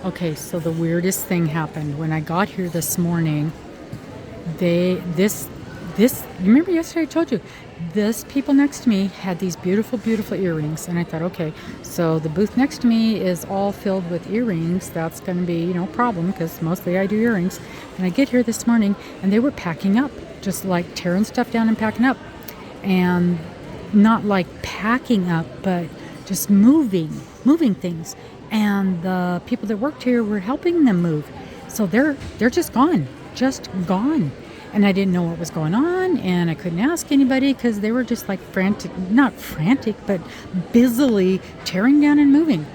Okay, so the weirdest thing happened when I got here this morning. This you remember yesterday I told you this people next to me had these beautiful earrings, and I thought, okay, so the booth next to me is all filled with earrings. That's going to be, a problem because mostly I do earrings. And I get here this morning and they were packing up, just like tearing stuff down and packing up, and not like packing up, but just moving things. And the people that worked here were helping them move. So they're just gone. And I didn't know what was going on, and I couldn't ask anybody because they were just like not frantic, but busily tearing down and moving.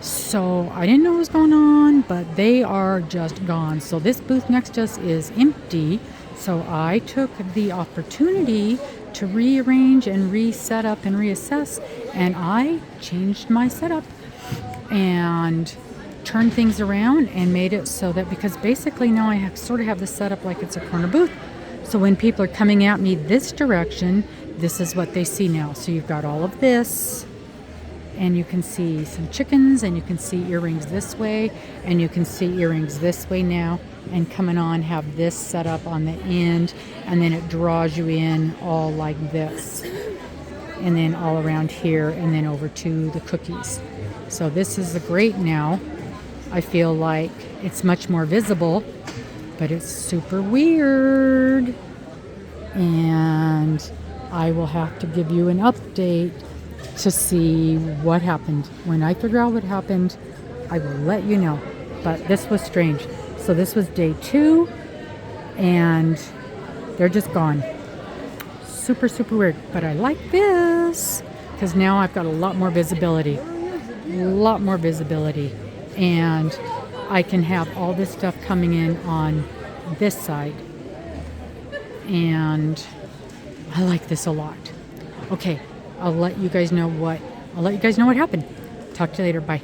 So I didn't know what was going on, but they are just gone. So this booth next to us is empty. So I took the opportunity to rearrange and reset up and reassess, and I changed my setup and turned things around and made it so that, because basically now I sort of have this set up like it's a corner booth. So when people are coming at me this direction, this is what they see now. So you've got all of this, and you can see some chickens, and you can see earrings this way, and you can see earrings this way now, and coming on have this set up on the end, and then it draws you in all like this, and then all around here, and then over to the cookies. So this is great now. I feel like it's much more visible, but it's super weird. And I will have to give you an update to see what happened. When I figure out what happened, I will let you know. But this was strange. So this was day 2, and they're just gone. Super weird. But I like this because now I've got a lot more visibility. And I can have all this stuff coming in on this side, and I like this a lot. Okay, I'll let you guys know what happened. Talk to you later. Bye.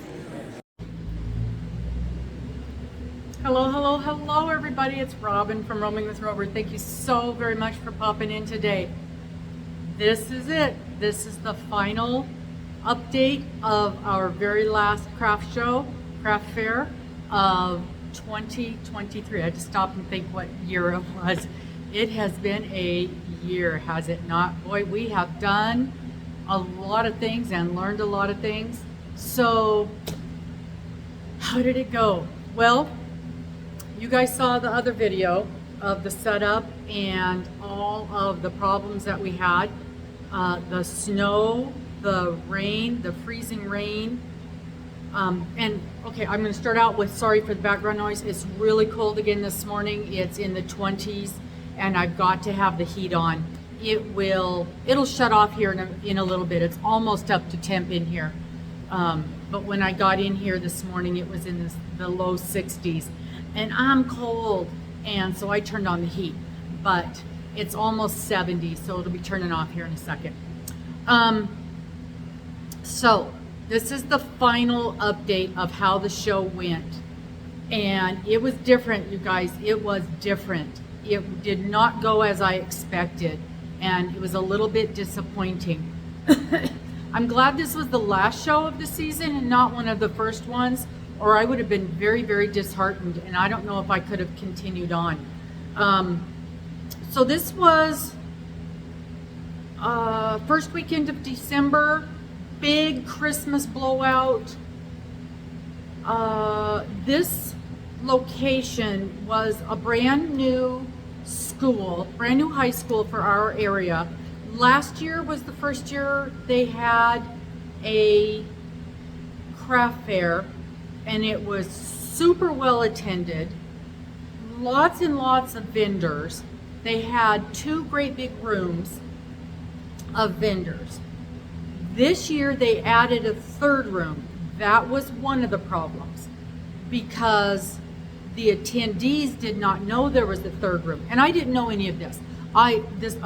Hello everybody. It's Robin from Roaming with Rover. Thank you so very much for popping in today. This is it. This is the final update of our very last craft fair of 2023. I had to stop and think what year it was. It has been a year, has it not? Boy, we have done a lot of things and learned a lot of things. So how did it go? Well, you guys saw the other video of the setup and all of the problems that we had. The snow, the rain, the freezing rain. And okay, I'm going to start out with, sorry for the background noise. It's really cold again this morning. It's in the 20s, and I've got to have the heat on. It'll shut off here in a little bit. It's almost up to temp in here. But when I got in here this morning, it was in the low 60s, and I'm cold, and so I turned on the heat. But it's almost 70, so it'll be turning off here in a second. So this is the final update of how the show went. And it was different, you guys. It was different. It did not go as I expected, and it was a little bit disappointing. I'm glad this was the last show of the season and not one of the first ones, or I would have been very disheartened, and I don't know if I could have continued on. So this was first weekend of December. Big Christmas blowout. This location was a brand new high school for our area. Last year was the first year they had a craft fair, and it was super well attended. Lots and lots of vendors. They had 2 great big rooms of vendors. This year they added a 3rd room. That was one of the problems, because the attendees did not know there was a 3rd room, and I didn't know any of this. This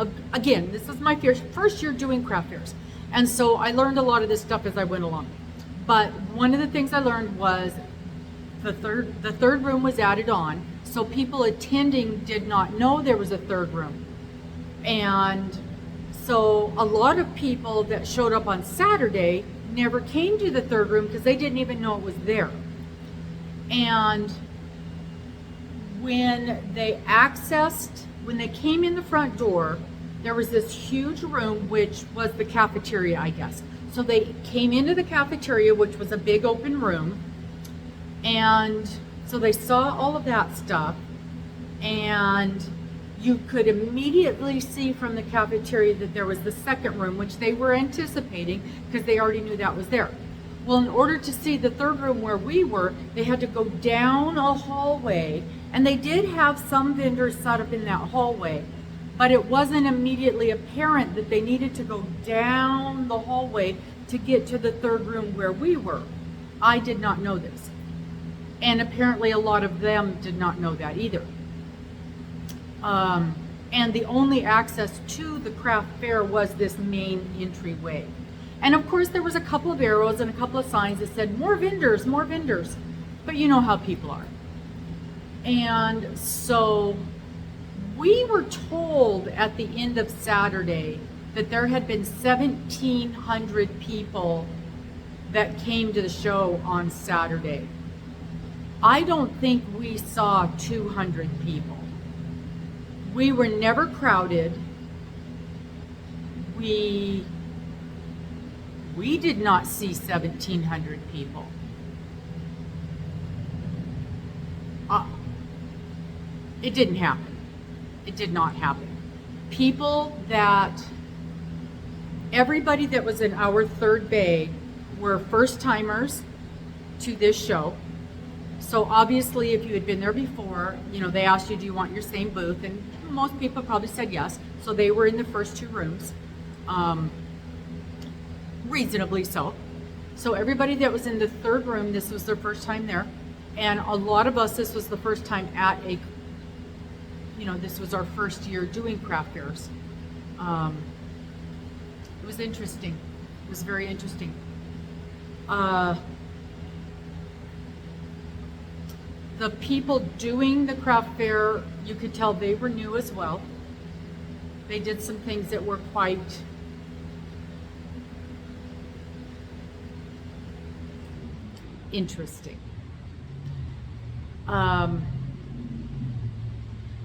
is my first year doing craft fairs, and so I learned a lot of this stuff as I went along. But one of the things I learned was the third room was added on, so people attending did not know there was a 3rd room, and so a lot of people that showed up on Saturday never came to the 3rd room because they didn't even know it was there. And when they came in the front door, there was this huge room, which was the cafeteria, I guess. So they came into the cafeteria, which was a big open room. And so they saw all of that stuff. And you could immediately see from the cafeteria that there was the second room, which they were anticipating because they already knew that was there. Well, in order to see the third room where we were, they had to go down a hallway, and they did have some vendors set up in that hallway, but it wasn't immediately apparent that they needed to go down the hallway to get to the third room where we were. I did not know this. And apparently a lot of them did not know that either. And the only access to the craft fair was this main entryway. And of course there was a couple of arrows and a couple of signs that said, more vendors, more vendors. But you know how people are. And so we were told at the end of Saturday that there had been 1,700 people that came to the show on Saturday. I don't think we saw 200 people. We were never crowded. We did not see 1,700 people. It didn't happen. It did not happen. Everybody that was in our third bay were first timers to this show. So obviously if you had been there before, they asked you, do you want your same booth? And most people probably said yes. So they were in the first two rooms, reasonably so. So everybody that was in the third room, this was their first time there. And a lot of us, this was the first time this was our first year doing craft fairs. It was interesting. It was very interesting. The people doing the craft fair, you could tell they were new as well. They did some things that were quite interesting.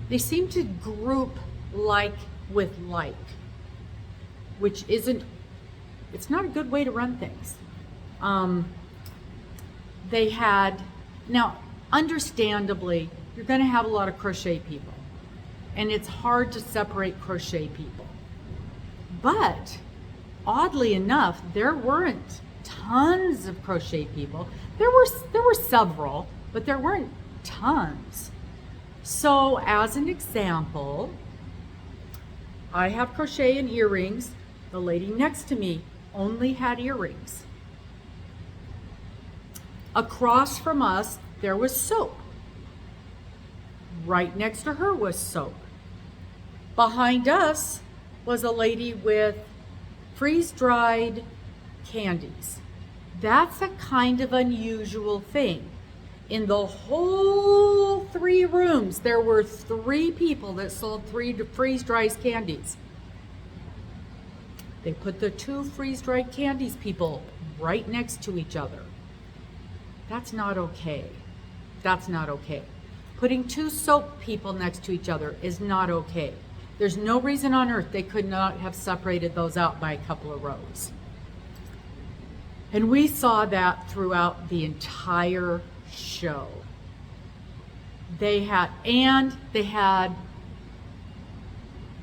They seem to group like with like, which it's not a good way to run things. Now, understandably, you're going to have a lot of crochet people, and it's hard to separate crochet people. But oddly enough, there weren't tons of crochet people. There were several, but there weren't tons. So as an example, I have crochet and earrings. The lady next to me only had earrings. Across from us, there was soap. Right next to her was soap. Behind us was a lady with freeze-dried candies. That's a kind of unusual thing. In the whole 3 rooms, there were 3 people that sold 3 freeze-dried candies. They put the 2 freeze-dried candies people right next to each other. That's not okay. That's not okay. Putting 2 soap people next to each other is not okay. There's no reason on earth they could not have separated those out by a couple of rows. And we saw that throughout the entire show. They had,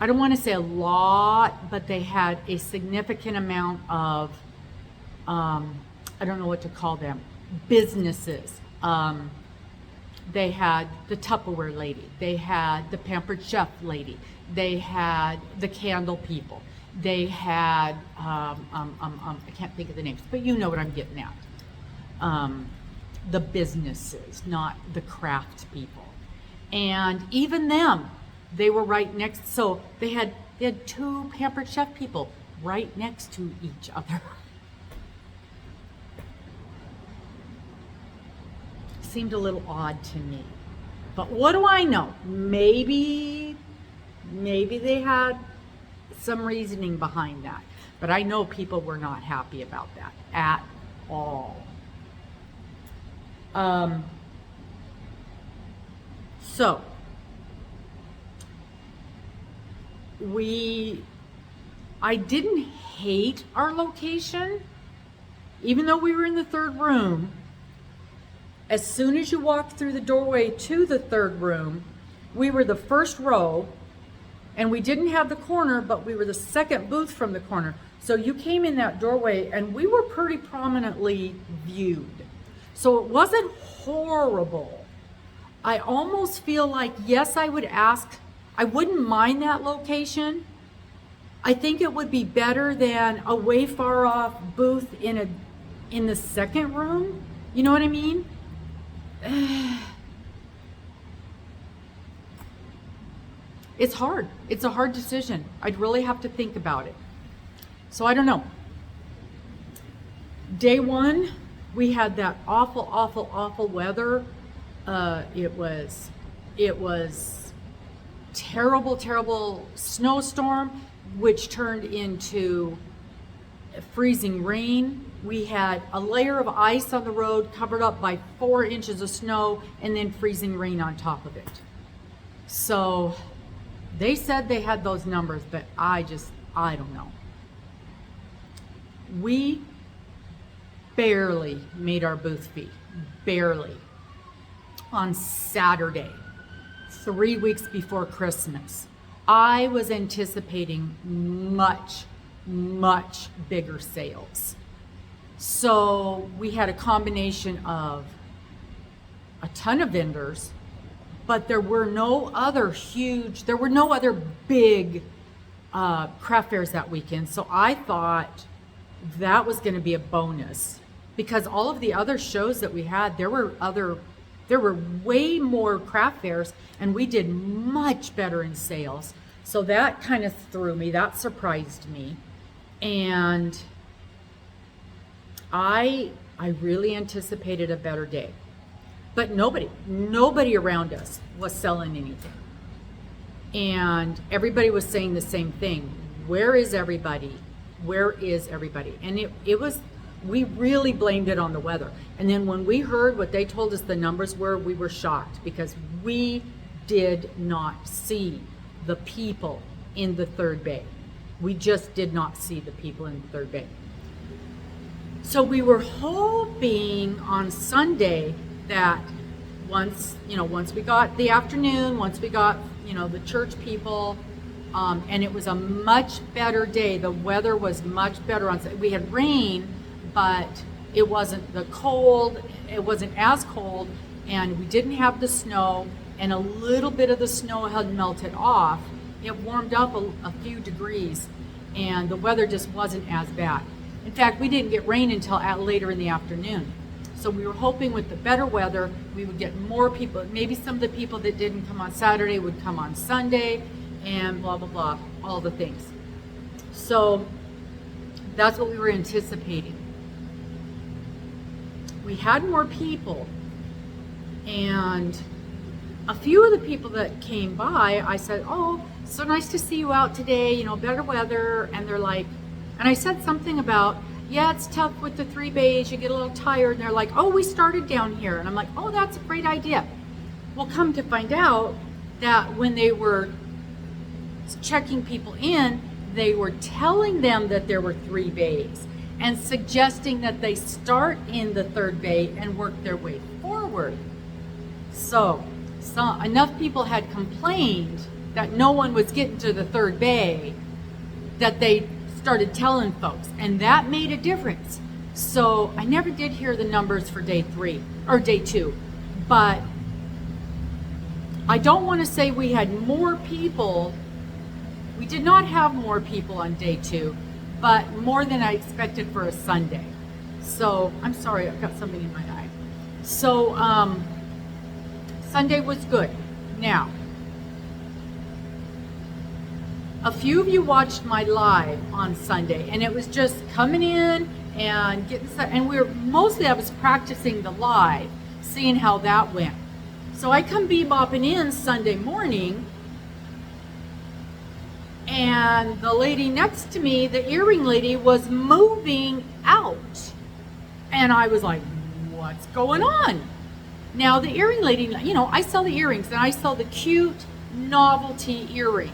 I don't want to say a lot, but they had a significant amount of, I don't know what to call them, businesses. They had the Tupperware lady. They had the Pampered Chef lady. They had the candle people. They had, I can't think of the names, but you know what I'm getting at. The businesses, not the craft people. And even them, they were right next. So they had 2 Pampered Chef people right next to each other. Seemed a little odd to me. But what do I know? Maybe they had some reasoning behind that. But I know people were not happy about that at all. So I didn't hate our location, even though we were in the third room. As soon as you walked through the doorway to the third room, we were the first row, and we didn't have the corner, but we were the second booth from the corner. So you came in that doorway and we were pretty prominently viewed. So it wasn't horrible. I almost feel like, yes, I wouldn't mind that location. I think it would be better than a way far off booth in the second room. You know what I mean? It's hard. It's a hard decision. I'd really have to think about it. So I don't know. Day one, we had that awful weather. It was terrible snowstorm, which turned into freezing rain. We had a layer of ice on the road covered up by 4 inches of snow, and then freezing rain on top of it. So they said they had those numbers, but I don't know. We barely made our booth fee, barely. On Saturday, 3 weeks before Christmas, I was anticipating much bigger sales. So we had a combination of a ton of vendors, but there were no other big craft fairs that weekend. So I thought that was going to be a bonus, because all of the other shows that we had, there were way more craft fairs, and we did much better in sales. So that kind of threw me, that surprised me. And I really anticipated a better day. But nobody around us was selling anything. And everybody was saying the same thing. Where is everybody? Where is everybody? And we really blamed it on the weather. And then when we heard what they told us the numbers were, we were shocked, because we did not see the people in the third bay. We just did not see the people in the third bay. So we were hoping on Sunday that once we got the afternoon, once we got, the church people, and it was a much better day. The weather was much better on Sunday. We had rain, but it wasn't it wasn't as cold, and we didn't have the snow, and a little bit of the snow had melted off. It warmed up a few degrees, and the weather just wasn't as bad. In fact, we didn't get rain until later in the afternoon. So we were hoping with the better weather, we would get more people. Maybe some of the people that didn't come on Saturday would come on Sunday, and blah, blah, blah, all the things. So that's what we were anticipating. We had more people, and a few of the people that came by, I said, "Oh, so nice to see you out today, better weather." And they're like, and I said something about, "Yeah, it's tough with the 3 bays, you get a little tired." And they're like, "Oh, we started down here." And I'm like, "Oh, that's a great idea." Well, come to find out that when they were checking people in, they were telling them that there were 3 bays and suggesting that they start in the third bay and work their way forward. So enough people had complained that no one was getting to the third bay that they started telling folks, and that made a difference. So I never did hear the numbers for day 3 or day 2, but I don't want to say we had more people. We did not have more people on day 2, but more than I expected for a Sunday. So I'm sorry, I've got something in my eye. So Sunday was good. Now, a few of you watched my live on Sunday, and it was just coming in and getting set, and I was practicing the live, seeing how that went. So I come bebopping in Sunday morning, and the lady next to me, the earring lady, was moving out. And I was like, what's going on? Now the earring lady, I sell the earrings and I sell the cute novelty earrings.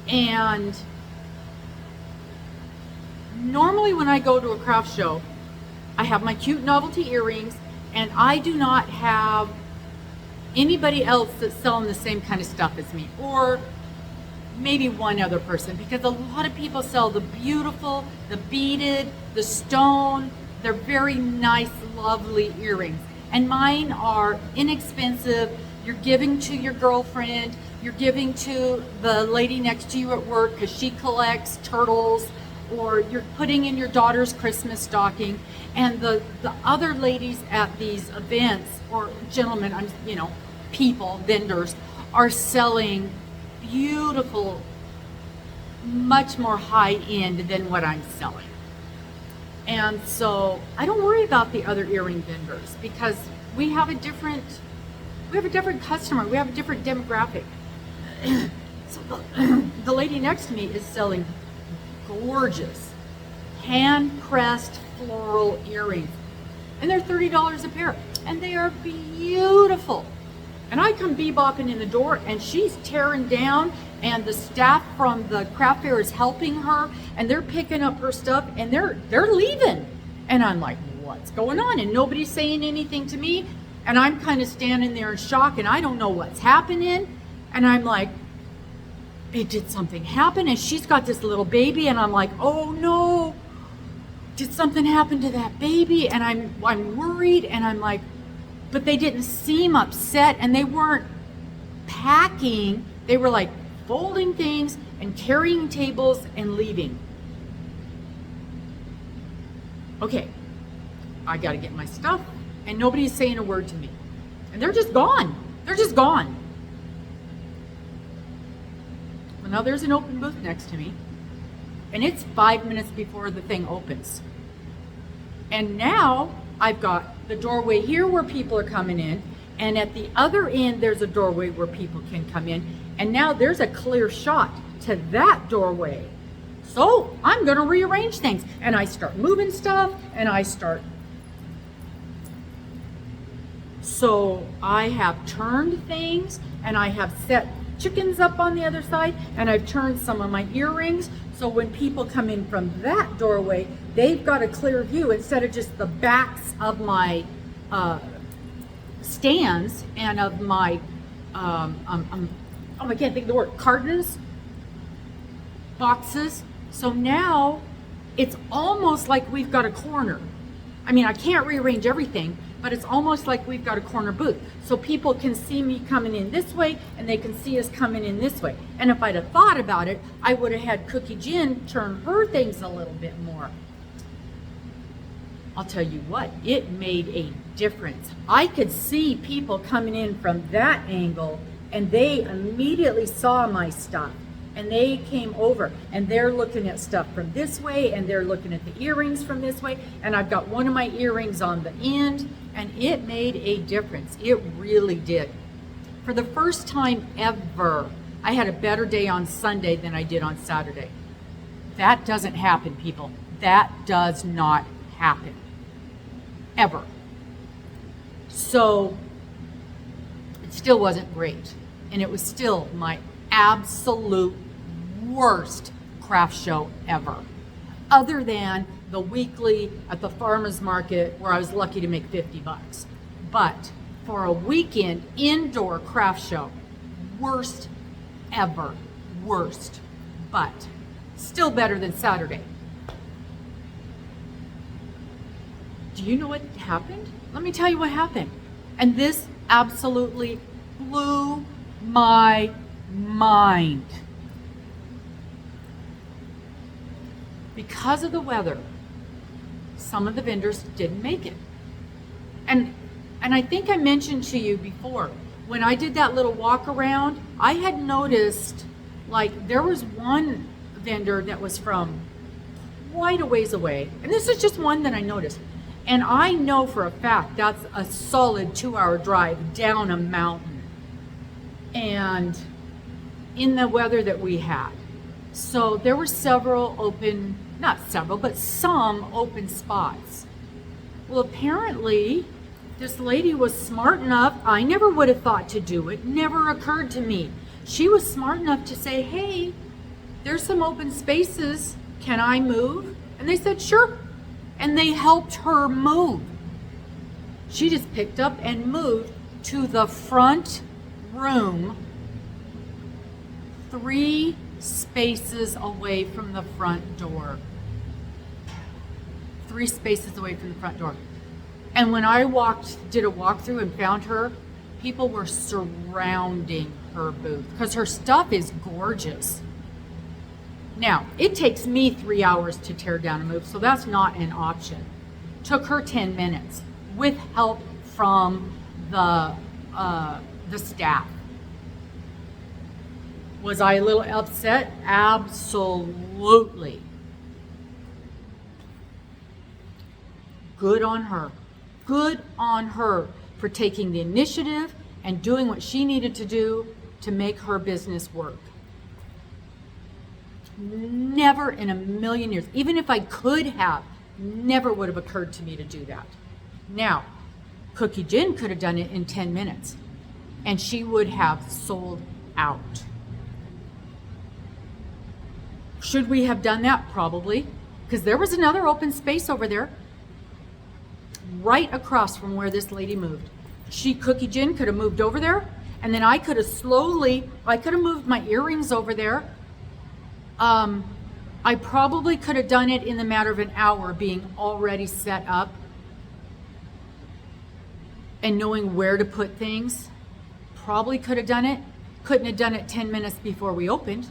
And normally when I go to a craft show, I have my cute novelty earrings, and I do not have anybody else that's selling the same kind of stuff as me, or maybe one other person, because a lot of people sell the beautiful, the beaded, the stone. They're very nice, lovely earrings. And mine are inexpensive. You're giving to your girlfriend, you're giving to the lady next to you at work because she collects turtles, or you're putting in your daughter's Christmas stocking. And the other ladies at these events, or gentlemen, people, vendors, are selling beautiful, much more high end than what I'm selling. And so I don't worry about the other earring vendors, because we have a different customer, we have a different demographic. So the lady next to me is selling gorgeous hand-pressed floral earrings, and they're $30 a pair, and they are beautiful. And I come bebopping in the door, and she's tearing down, and the staff from the craft fair is helping her, and they're picking up her stuff, and they're leaving. And I'm like, what's going on? And nobody's saying anything to me, and I'm kind of standing there in shock, and I don't know what's happening. And I'm like, did something happen? And she's got this little baby, and I'm like, oh no, did something happen to that baby? And I'm worried, and I'm like, but they didn't seem upset, and they weren't packing. They were like folding things and carrying tables and leaving. Okay, I got to get my stuff, and nobody's saying a word to me. And they're just gone. They're just gone. Well, now there's an open booth next to me, and it's 5 minutes before the thing opens. And now I've got the doorway here where people are coming in, and at the other end there's a doorway where people can come in, and now there's a clear shot to that doorway. So I'm gonna rearrange things, and I start moving stuff, and so I have turned things, and I have set chickens up on the other side, and I've turned some of my earrings, so when people come in from that doorway, they've got a clear view instead of just the backs of my stands and of my I can't think of the word, cartons, boxes. So now it's almost like we've got a corner. I mean, I can't rearrange everything, but it's almost like we've got a corner booth. So people can see me coming in this way, and they can see us coming in this way. And if I'd have thought about it, I would have had Cookie Jen turn her things a little bit more. I'll tell you what, it made a difference. I could see people coming in from that angle, and they immediately saw my stuff. And they came over, and they're looking at stuff from this way, and they're looking at the earrings from this way, and I've got one of my earrings on the end, and it made a difference. It really did. For the first time ever, I had a better day on Sunday than I did on Saturday. That doesn't happen, people. That does not happen. Ever. So, it still wasn't great, and it was still my absolute worst craft show ever, other than the weekly at the farmers market where I was lucky to make 50 bucks. But for a weekend indoor craft show, worst ever, worst, but still better than Saturday. Do you know what happened? Let me tell you what happened. And this absolutely blew my mind. Because of the weather, some of the vendors didn't make it. And I think I mentioned to you before, when I did that little walk around, I had noticed, like, there was one vendor that was from quite a ways away. And this is just one that I noticed. And I know for a fact that's a solid 2-hour drive down a mountain. And in the weather that we had. So there were several open, not several, but some open spots. Well, apparently This lady was smart enough, I never would have thought to do it, never occurred to me. She was smart enough to say, hey, there's some open spaces, can I move? And they said, sure. And they helped her move. She just picked up and moved to the front room, 3 spaces away from the front door. 3 spaces away from the front door. And when I did a walkthrough and found her, people were surrounding her booth because her stuff is gorgeous. Now, it takes me 3 hours to tear down and move, so that's not an option. Took her 10 minutes with help from the staff. Was I a little upset? Absolutely. Good on her. Good on her for taking the initiative and doing what she needed to do to make her business work. Never in a million years, even if I could have, never would have occurred to me to do that. Now, Cookie Jen could have done it in 10 minutes and she would have sold out. Should we have done that? Probably, because there was another open space over there right across from where this lady moved. Cookie Jen could have moved over there, and then I could have moved my earrings over there. I probably could have done it in the matter of an hour, being already set up and knowing where to put things. Probably could have done it. Couldn't have done it 10 minutes before we opened.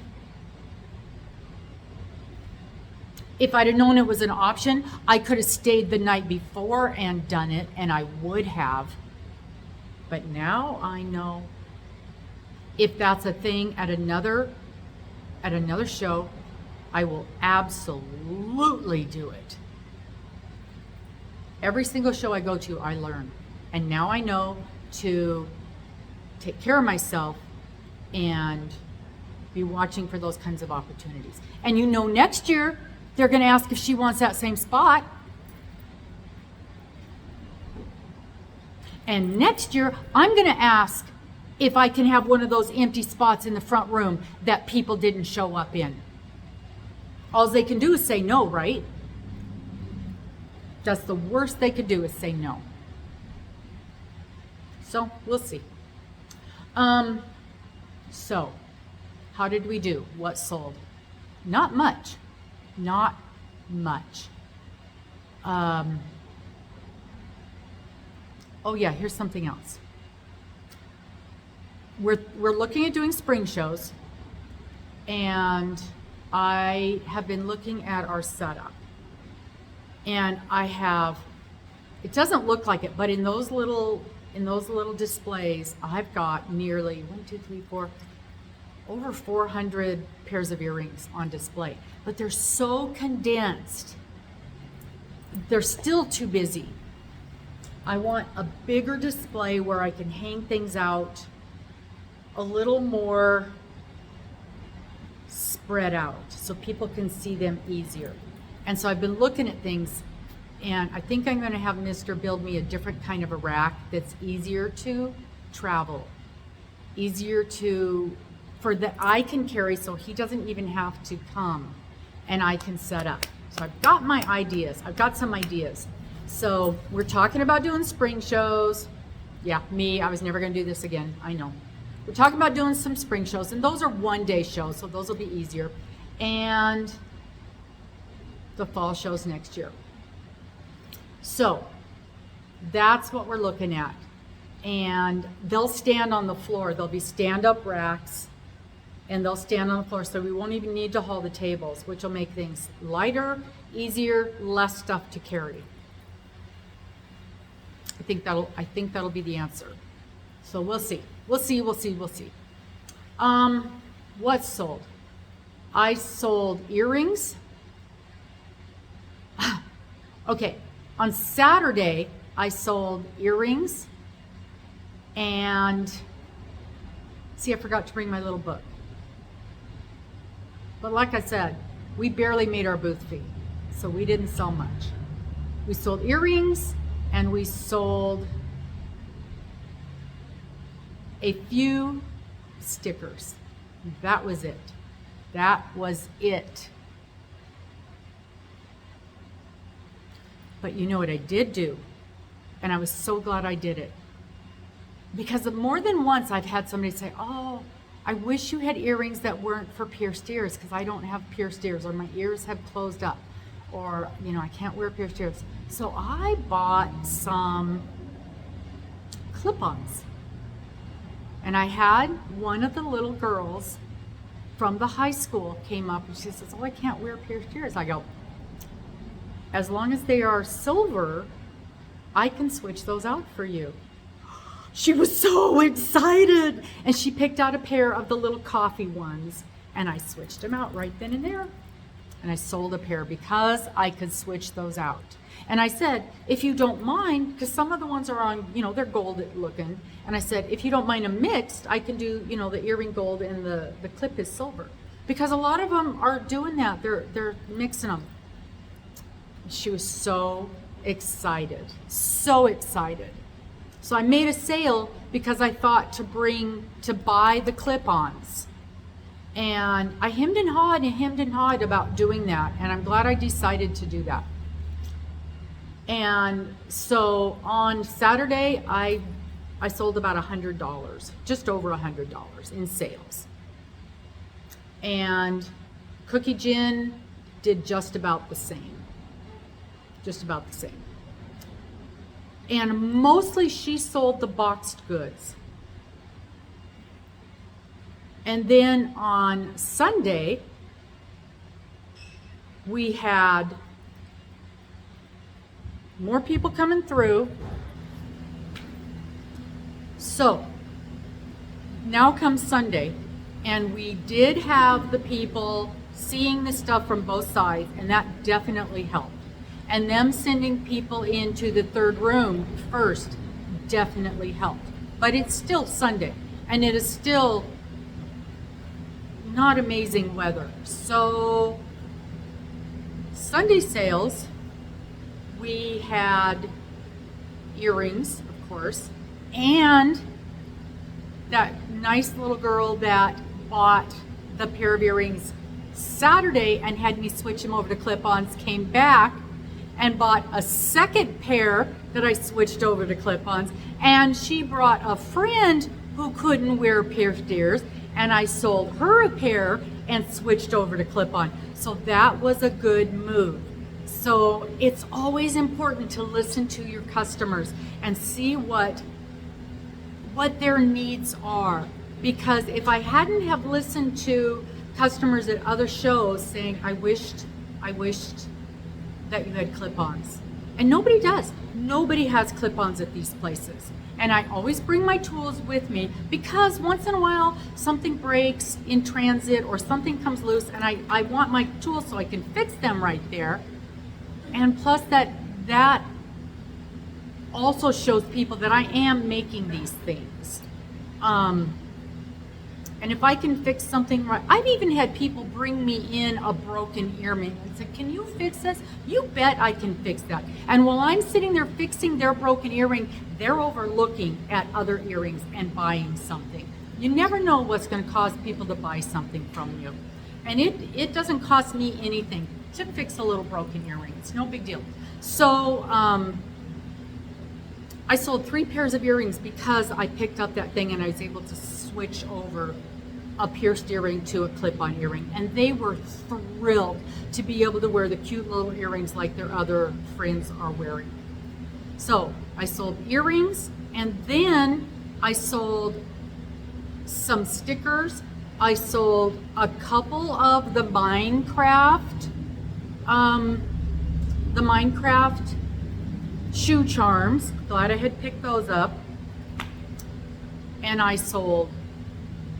If I'd have known it was an option, I could have stayed the night before and done it, and I would have. But now I know if that's a thing at another show, I will absolutely do it. Every single show I go to, I learn. And now I know to take care of myself and be watching for those kinds of opportunities. And next year, they're going to ask if she wants that same spot. And next year, I'm going to ask if I can have one of those empty spots in the front room that people didn't show up in. All they can do is say no, right? That's the worst they could do, is say no. So we'll see. So how did we do? What sold? Not much. Not much. Oh yeah, here's something else. We're looking at doing spring shows, and I have been looking at our setup, and it doesn't look like it, but in those little displays, I've got nearly over 400 pairs of earrings on display, but they're so condensed. They're still too busy. I want a bigger display where I can hang things out a little more spread out so people can see them easier. And so I've been looking at things, and I think I'm going to have Mr. build me a different kind of a rack that's easier to travel, that I can carry, so he doesn't even have to come, and I can set up. So I've got my ideas. I've got some ideas. So we're talking about doing spring shows. Yeah, I was never going to do this again. I know. We're talking about doing some spring shows, and those are one-day shows, so those will be easier. And the fall shows next year. So that's what we're looking at. And they'll stand on the floor. There'll be stand-up racks, and they'll stand on the floor, so we won't even need to haul the tables, which will make things lighter, easier, less stuff to carry. I think that'll be the answer. So we'll see. What sold? I sold earrings. Okay, on Saturday, I sold earrings, and see, I forgot to bring my little book. But like I said, we barely made our booth fee, so we didn't sell much. We sold earrings, and we sold a few stickers. That was it. That was it. But you know what I did do? And I was so glad I did it. Because more than once I've had somebody say, oh, I wish you had earrings that weren't for pierced ears because I don't have pierced ears, or my ears have closed up, or, you know, I can't wear pierced ears. So I bought some clip-ons. And I had one of the little girls from the high school came up and she says, oh, I can't wear pierced ears. I go, as long as they are silver, I can switch those out for you. She was so excited. And she picked out a pair of the little coffee ones, and I switched them out right then and there. And I sold a pair because I could switch those out. And I said, if you don't mind, because some of the ones are on, you know, they're gold looking. And I said, if you don't mind them mixed, I can do, you know, the earring gold and the clip is silver. Because a lot of them are doing that. They're mixing them. She was so excited. So excited. So I made a sale because I thought to buy the clip-ons. And I hemmed and hawed about doing that. And I'm glad I decided to do that. And so on Saturday, I sold about $100, just over $100 in sales. And Cookie Gin did just about the same. Just about the same. And mostly she sold the boxed goods. And then on Sunday, we had more people coming through. So now comes Sunday, and we did have the people seeing the stuff from both sides, and that definitely helped. And them sending people into the third room first definitely helped. But it's still Sunday, and it is still not amazing weather. So Sunday sales, we had earrings, of course, and that nice little girl that bought the pair of earrings Saturday and had me switch them over to clip-ons came back and bought a second pair that I switched over to clip-ons, and she brought a friend who couldn't wear pierced ears, and I sold her a pair and switched over to clip-on. So that was a good move. So it's always important to listen to your customers and see what their needs are. Because if I hadn't have listened to customers at other shows saying, I wished that you had clip-ons. And nobody does. Nobody has clip-ons at these places. And I always bring my tools with me because once in a while something breaks in transit or something comes loose, and I want my tools so I can fix them right there. And plus that also shows people that I am making these things. And if I can fix something right, I've even had people bring me in a broken earring and say, can you fix this? You bet I can fix that. And while I'm sitting there fixing their broken earring, they're overlooking at other earrings and buying something. You never know what's going to cause people to buy something from you. And it doesn't cost me anything to fix a little broken earring. It's no big deal. So I sold 3 pairs of earrings because I picked up that thing and I was able to switch over a pierced earring to a clip-on earring, and they were thrilled to be able to wear the cute little earrings like their other friends are wearing. So I sold earrings, and then I sold some stickers. I sold a couple of the Minecraft shoe charms. Glad I had picked those up. And I sold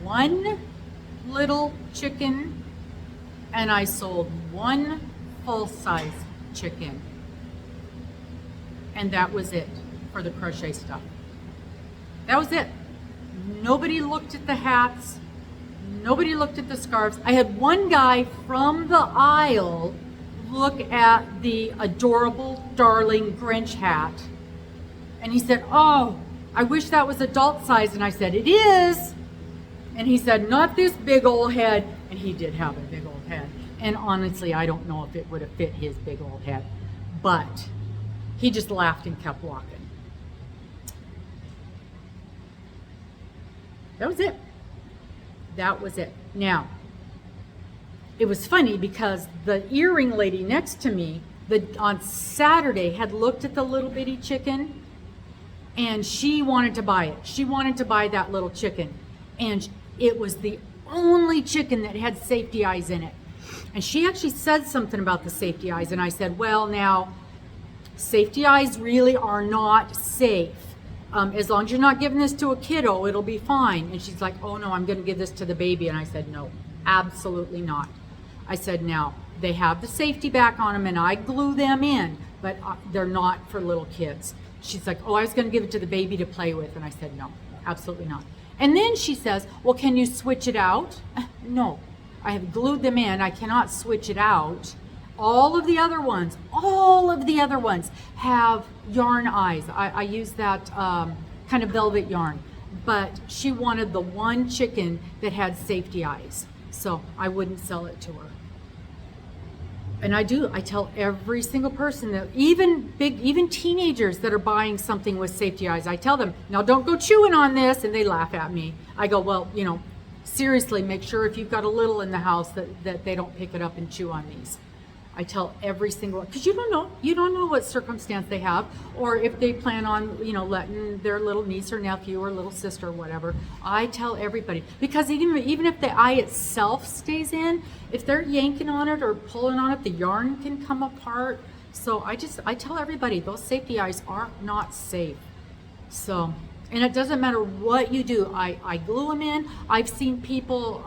one little chicken, and I sold one full-size chicken. And that was it for the crochet stuff. That was it. Nobody looked at the hats. Nobody looked at the scarves. I had one guy from the aisle look at the adorable, darling Grinch hat, and he said, oh, I wish that was adult size. And I said, it is. And he said, not this big old head. And he did have a big old head. And honestly, I don't know if it would have fit his big old head. But he just laughed and kept walking. That was it. That was it. Now, it was funny because the earring lady next to me on Saturday had looked at the little bitty chicken and she wanted to buy it. She wanted to buy that little chicken. And it was the only chicken that had safety eyes in it. And she actually said something about the safety eyes. And I said, well, now, safety eyes really are not safe. As long as you're not giving this to a kiddo, it'll be fine. And she's like, oh no, I'm going to give this to the baby. And I said, no, absolutely not. I said, now, they have the safety back on them and I glue them in, but they're not for little kids. She's like, oh, I was going to give it to the baby to play with. And I said, no, absolutely not. And then she says, well, can you switch it out? No, I have glued them in. I cannot switch it out. All of the other ones have yarn eyes. I use that kind of velvet yarn. But she wanted the one chicken that had safety eyes. So I wouldn't sell it to her. And I tell every single person that even teenagers that are buying something with safety eyes, I tell them, now don't go chewing on this. And they laugh at me. I go, well, seriously, make sure if you've got a little in the house that they don't pick it up and chew on these. I tell every single, because you don't know what circumstance they have, or if they plan on, letting their little niece or nephew or little sister or whatever. I tell everybody, because even if the eye itself stays in, if they're yanking on it or pulling on it, the yarn can come apart. So I tell everybody, those safety eyes are not safe. So, and it doesn't matter what you do. I glue them in. I've seen people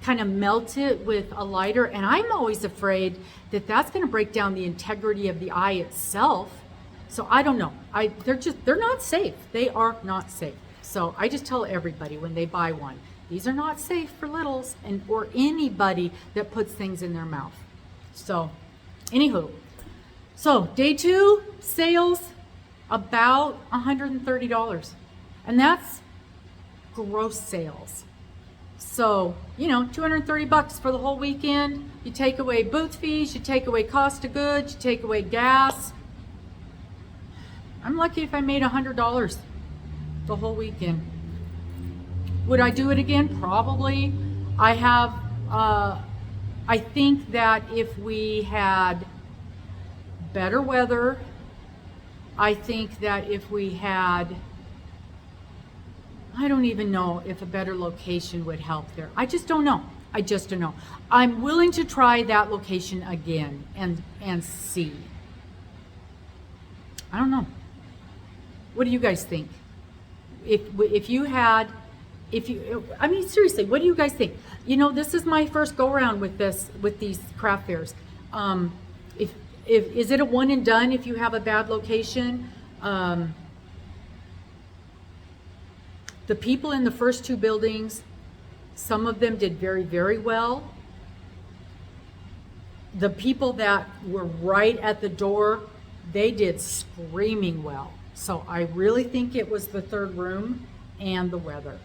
kind of melt it with a lighter, and I'm always afraid that that's going to break down the integrity of the eye itself. So I don't know. They're not safe. They are not safe. So I just tell everybody when they buy one, these are not safe for littles or anybody that puts things in their mouth. So, anywho, so day 2 sales about $130. And that's gross sales. So, $230 for the whole weekend. You take away booth fees, you take away cost of goods, you take away gas. I'm lucky if I made $100 the whole weekend. Would I do it again? Probably. I think that if we had better weather, I think that if we had, I don't even know if a better location would help there. I just don't know. I'm willing to try that location again and see. I don't know. What do you guys think? Seriously, what do you guys think? This is my first go around with these craft fairs. Is it a one and done if you have a bad location? The people in the first 2 buildings, some of them did very, very well. The people that were right at the door, they did screaming well. So I really think it was the 3rd room and the weather.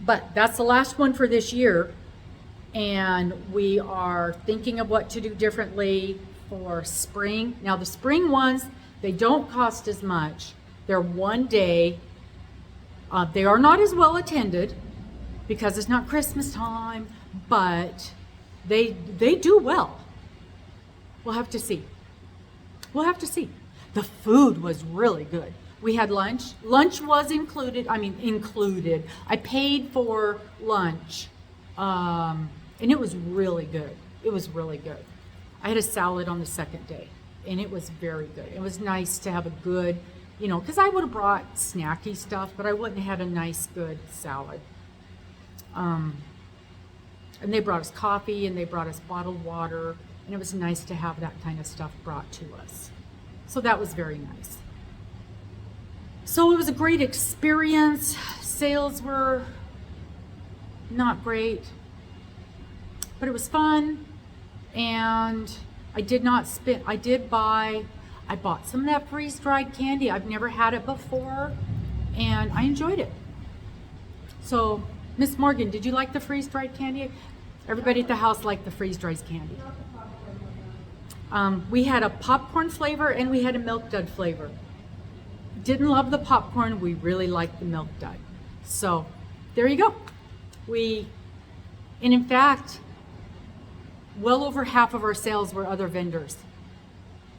But that's the last one for this year. And we are thinking of what to do differently for spring. Now the spring ones, they don't cost as much. They're one day. They are not as well attended because it's not Christmas time, but they do well. We'll have to see. The food was really good. We had lunch. Lunch was included. I paid for lunch. And it was really good. I had a salad on the 2nd day, and it was very good. It was nice to have a good, because I would have brought snacky stuff, but I wouldn't have had a nice, good salad. And they brought us coffee, and they brought us bottled water, and it was nice to have that kind of stuff brought to us. So that was very nice. So it was a great experience. Sales were not great, but it was fun. And I did I bought some of that freeze-dried candy. I've never had it before, and I enjoyed it. So, Miss Morgan, did you like the freeze-dried candy? Everybody at the house liked the freeze-dried candy. We had a popcorn flavor and we had a milk dud flavor. Didn't love the popcorn. We really liked the milk dud. So, there you go. And in fact, well over half of our sales were other vendors.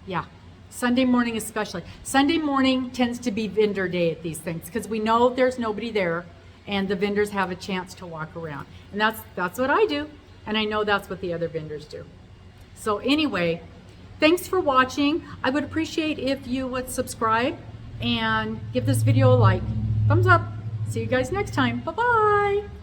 Yeah, Sunday morning especially. Sunday morning tends to be vendor day at these things because we know there's nobody there and the vendors have a chance to walk around. And that's what I do, and I know that's what the other vendors do. So anyway, thanks for watching. I would appreciate if you would subscribe and give this video a like. Thumbs up. See you guys next time. Bye-bye.